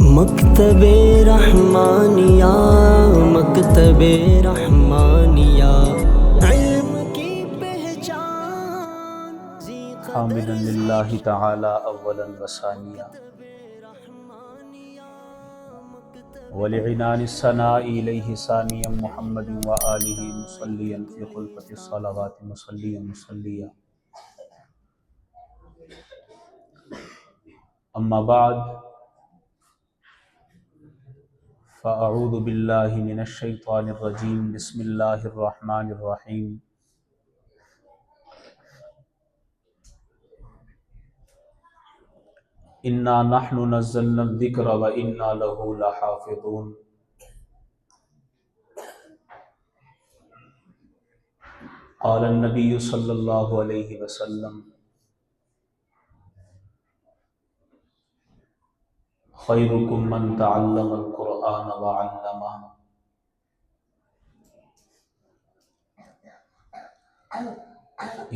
مکتب رحمانیہ، مکتب رحمانیہ، علم کی پہچان حامدا للہ تعالی اولا وثانیہ ولعنان الثناء الیہ ثانیا محمد وآلہ مصلیا فی خلفۃ الصلوات مصلیا اما بعد فاعوذ باللہ من الشیطان الرجیم بسم اللہ الرحمن الرحیم انا نحن نزلنا الذکر وانا لہ لحافظون۔ قال النبی صلی اللہ علیہ وسلم خیرکم من تعلم القرآن وعلمہ۔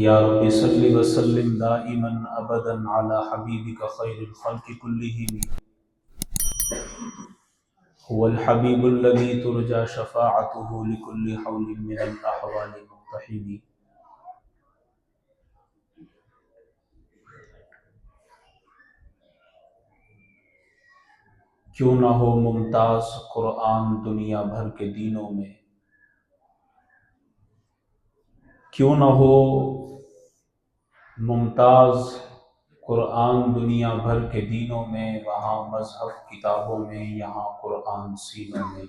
یا رب صل وسلم دائما ابدا علی حبیبک خیر الخلق کلہم، هو الحبیب الذی ترجى شفاعته لكل حول من الاحوال مقتحم۔ کیوں نہ ہو ممتاز قرآن دنیا بھر کے دینوں میں، کیوں نہ ہو ممتاز قرآن دنیا بھر کے دینوں میں، وہاں مذہب کتابوں میں، یہاں قرآن سینوں میں۔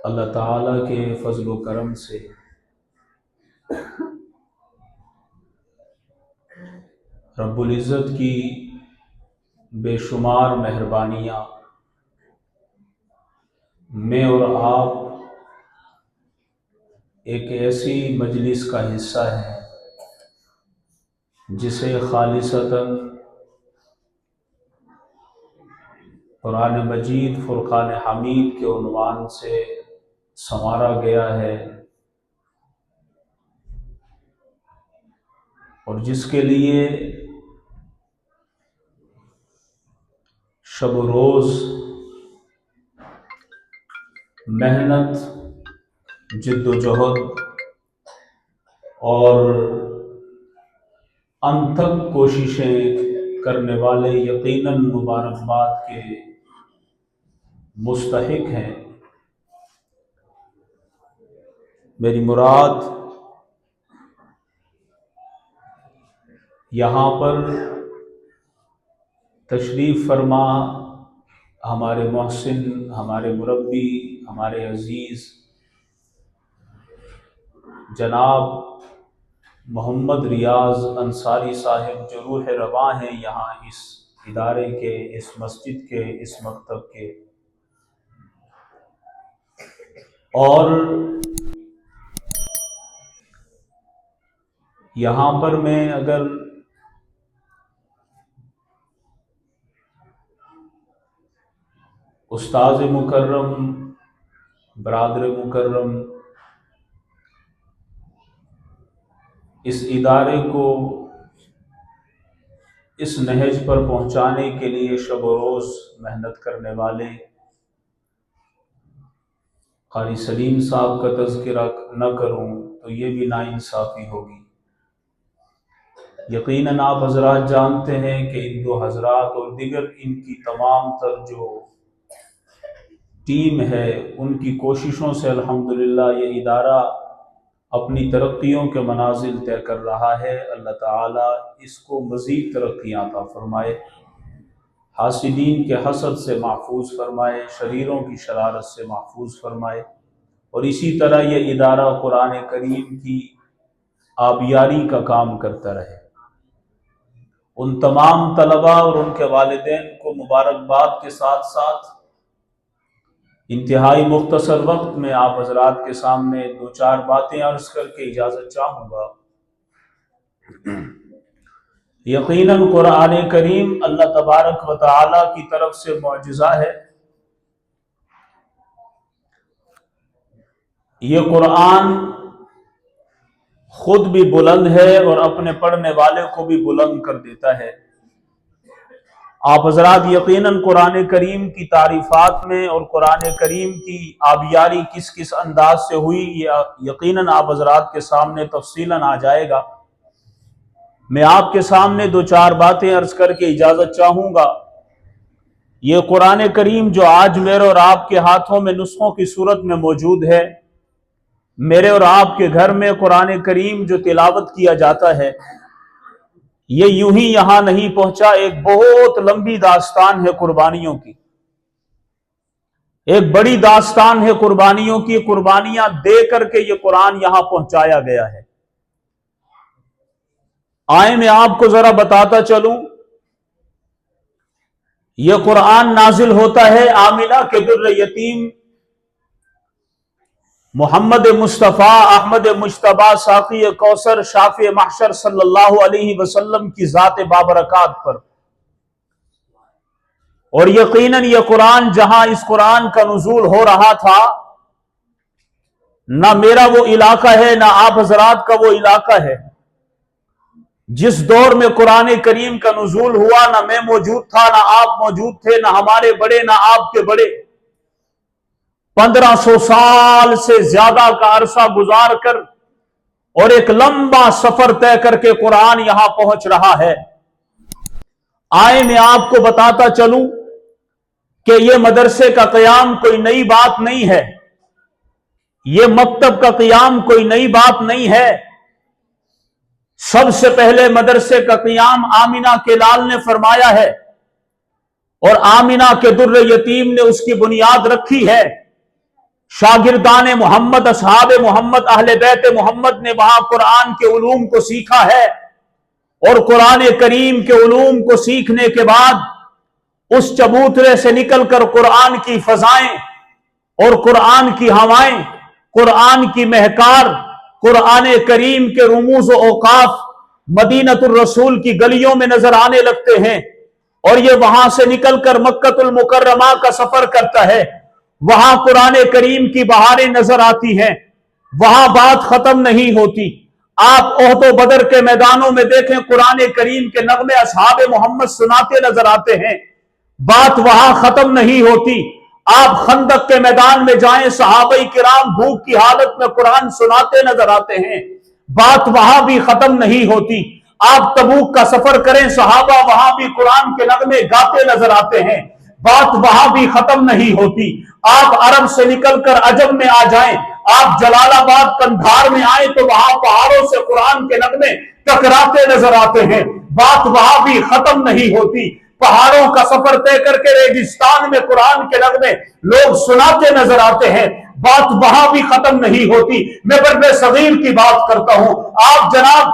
اللہ تعالیٰ کے فضل و کرم سے رب العزت کی بے شمار مہربانیاں میں اور آپ ایک ایسی مجلس کا حصہ ہیں جسے خالصتاً قرآن مجید فرقان حمید کے عنوان سے سنوارا گیا ہے، اور جس کے لیے شب و روز محنت، جد و جہد اور انتھک کوششیں کرنے والے یقیناً مبارکباد کے مستحق ہیں۔ میری مراد یہاں پر تشریف فرما ہمارے محسن، ہمارے مربی، ہمارے عزیز جناب محمد ریاض انصاری صاحب جو روح رواں ہیں یہاں اس ادارے کے، اس مسجد کے، اس مکتب کے، اور یہاں پر میں اگر استاذ مکرم، برادر مکرم، اس ادارے کو اس نہج پر پہنچانے کے لیے شب و روز محنت کرنے والے قاری سلیم صاحب کا تذکرہ نہ کروں تو یہ بھی ناانصافی ہوگی۔ یقیناً آپ حضرات جانتے ہیں کہ ان دو حضرات اور دیگر ان کی تمام تر جو ٹیم ہے، ان کی کوششوں سے الحمدللہ یہ ادارہ اپنی ترقیوں کے منازل طے کر رہا ہے۔ اللہ تعالیٰ اس کو مزید ترقیاں عطا فرمائے، حاسدین کے حسد سے محفوظ فرمائے، شریروں کی شرارت سے محفوظ فرمائے، اور اسی طرح یہ ادارہ قرآن کریم کی آبیاری کا کام کرتا رہے۔ ان تمام طلباء اور ان کے والدین کو مبارکباد کے ساتھ ساتھ انتہائی مختصر وقت میں آپ حضرات کے سامنے دو چار باتیں عرض کر کے اجازت چاہوں گا۔ یقیناً قرآن کریم اللہ تبارک و تعالی کی طرف سے معجزہ ہے۔ یہ قرآن خود بھی بلند ہے اور اپنے پڑھنے والے کو بھی بلند کر دیتا ہے۔ آپ حضرات یقیناً قرآن کریم کی تعریفات میں اور قرآن کریم کی آبیاری کس کس انداز سے ہوئی یہ یقیناً آپ حضرات کے سامنے تفصیلاً آ جائے گا۔ میں آپ کے سامنے دو چار باتیں عرض کر کے اجازت چاہوں گا۔ یہ قرآن کریم جو آج میرے اور آپ کے ہاتھوں میں نسخوں کی صورت میں موجود ہے، میرے اور آپ کے گھر میں قرآن کریم جو تلاوت کیا جاتا ہے، یہ یوں ہی یہاں نہیں پہنچا، ایک بہت لمبی داستان ہے قربانیوں کی، ایک بڑی داستان ہے قربانیوں کی، قربانیاں دے کر کے یہ قرآن یہاں پہنچایا گیا ہے۔ آئے میں آپ کو ذرا بتاتا چلوں، یہ قرآن نازل ہوتا ہے آمنہ کے در یتیم محمد مصطفیٰ احمد مجتبیٰ ساقی کوثر شافع محشر صلی اللہ علیہ وسلم کی ذات بابرکات پر، اور یقیناً یہ قرآن جہاں اس قرآن کا نزول ہو رہا تھا، نہ میرا وہ علاقہ ہے نہ آپ حضرات کا وہ علاقہ ہے۔ جس دور میں قرآن کریم کا نزول ہوا، نہ میں موجود تھا نہ آپ موجود تھے، نہ ہمارے بڑے نہ آپ کے بڑے۔ 1500 سال سے زیادہ کا عرصہ گزار کر اور ایک لمبا سفر طے کر کے قرآن یہاں پہنچ رہا ہے۔ آئے میں آپ کو بتاتا چلوں کہ یہ مدرسے کا قیام کوئی نئی بات نہیں ہے، یہ مکتب کا قیام کوئی نئی بات نہیں ہے۔ سب سے پہلے مدرسے کا قیام آمنہ کے لال نے فرمایا ہے، اور آمنہ کے در یتیم نے اس کی بنیاد رکھی ہے۔ شاگردان محمد، اصحاب محمد، اہل بیت محمد نے وہاں قرآن کے علوم کو سیکھا ہے، اور قرآن کریم کے علوم کو سیکھنے کے بعد اس چبوترے سے نکل کر قرآن کی فضائیں اور قرآن کی ہوائیں، قرآن کی مہکار، قرآن کریم کے رموز و اوقاف مدینۃ الرسول کی گلیوں میں نظر آنے لگتے ہیں، اور یہ وہاں سے نکل کر مکۃ المکرمہ کا سفر کرتا ہے۔ وہاں قرآن کریم کی بہاریں نظر آتی ہیں، وہاں بات ختم نہیں ہوتی۔ آپ احد و بدر کے میدانوں میں دیکھیں، قرآن کریم کے نغمے اصحاب محمد سناتے نظر آتے ہیں، بات وہاں ختم نہیں ہوتی۔ آپ خندق کے میدان میں جائیں، صحابہ کرام بھوک کی حالت میں قرآن سناتے نظر آتے ہیں، بات وہاں بھی ختم نہیں ہوتی۔ آپ تبوک کا سفر کریں، صحابہ وہاں بھی قرآن کے نغمے گاتے نظر آتے ہیں، بات وہاں بھی ختم نہیں ہوتی۔ آپ عرب سے نکل کر عجم میں آ جائیں، آپ جلال آباد کندھار میں آئیں تو وہاں پہاڑوں سے قرآن کے نغمے ٹکراتے نظر آتے ہیں، بات وہاں بھی ختم نہیں ہوتی۔ پہاڑوں کا سفر طے کر کے ریگستان میں قرآن کے نغمے لوگ سناتے نظر آتے ہیں، بات وہاں بھی ختم نہیں ہوتی۔ میں بر صغیر کی بات کرتا ہوں، آپ جناب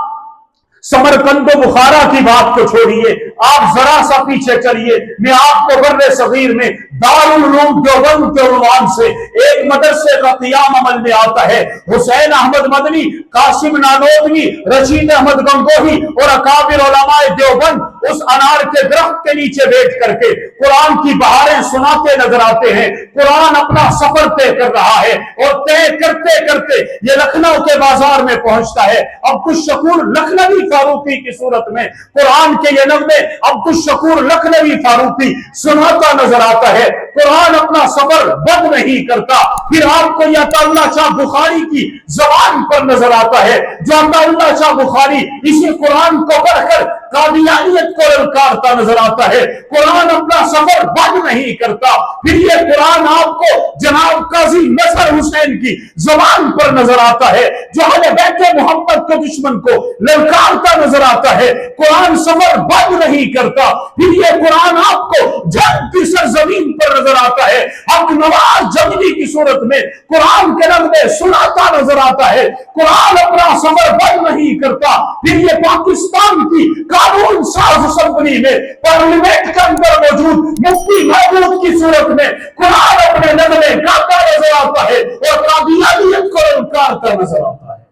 سمرقند و بخارا کی بات کو چھوڑیے، آپ ذرا سا پیچھے چلیے، میں آپ کو بر صغیر میں دارالعلوم دیوبند کے عنوان سے ایک مدرسے کا قیام عمل میں آتا ہے۔ حسین احمد مدنی، قاسم نانوتوی، رشید احمد گنگوہی اور اکابر علماء دیوبند اس انار کے درخت کے نیچے بیٹھ کر کے قرآن کی بہاریں سناتے نظر آتے ہیں۔ قرآن اپنا سفر طے کر رہا ہے، اور طے کرتے کرتے یہ لکھنؤ کے بازار میں پہنچتا ہے۔ عبدالشکور لکھنوی فاروقی کی صورت میں قرآن کے یہ نغمے عبدالشکور لکھنوی فاروقی سناتا نظر آتا ہے۔ قرآن اپنا سفر بند نہیں کرتا۔ پھر آپ کو یہ عطا اللہ شاہ بخاری کی زبان پر نظر آتا ہے، جو عطا اللہ شاہ بخاری اسی قرآن کو پڑھ کر قادیانیت کو للکارتا نظر آتا ہے۔ قرآن اپنا سفر بند نہیں کرتا۔ پھر یہ قرآن آپ کو جناب قاضی نصر حسین کی زبان پر نظر آتا ہے، جو اہل بیت محمد کے دشمن کو للکارتا نظر آتا ہے۔ قرآن سفر بند نہیں کرتا۔ پھر یہ قرآن آپ کو جنگ کی سرزمین پر نظر آتا ہے، حق نواز جنگلی کی صورت میں قرآن کے نغمے سناتا نظر آتا ہے۔ قرآن اپنا سفر بند نہیں کرتا۔ پھر یہ پاکستان کی قانون ساز اسمبلی میں پارلیمنٹ کے اندر موجود مفتی محمود کی صورت میں قرآن اپنے نغمے گاتا نظر آتا ہے اور قادیانیت کو انکارتا نظر آتا ہے۔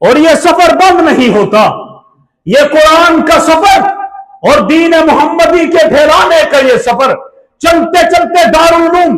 اور یہ سفر بند نہیں ہوتا، یہ قرآن کا سفر اور دین محمدی کے پھیلانے کا یہ سفر چلتے چلتے دارالعلوم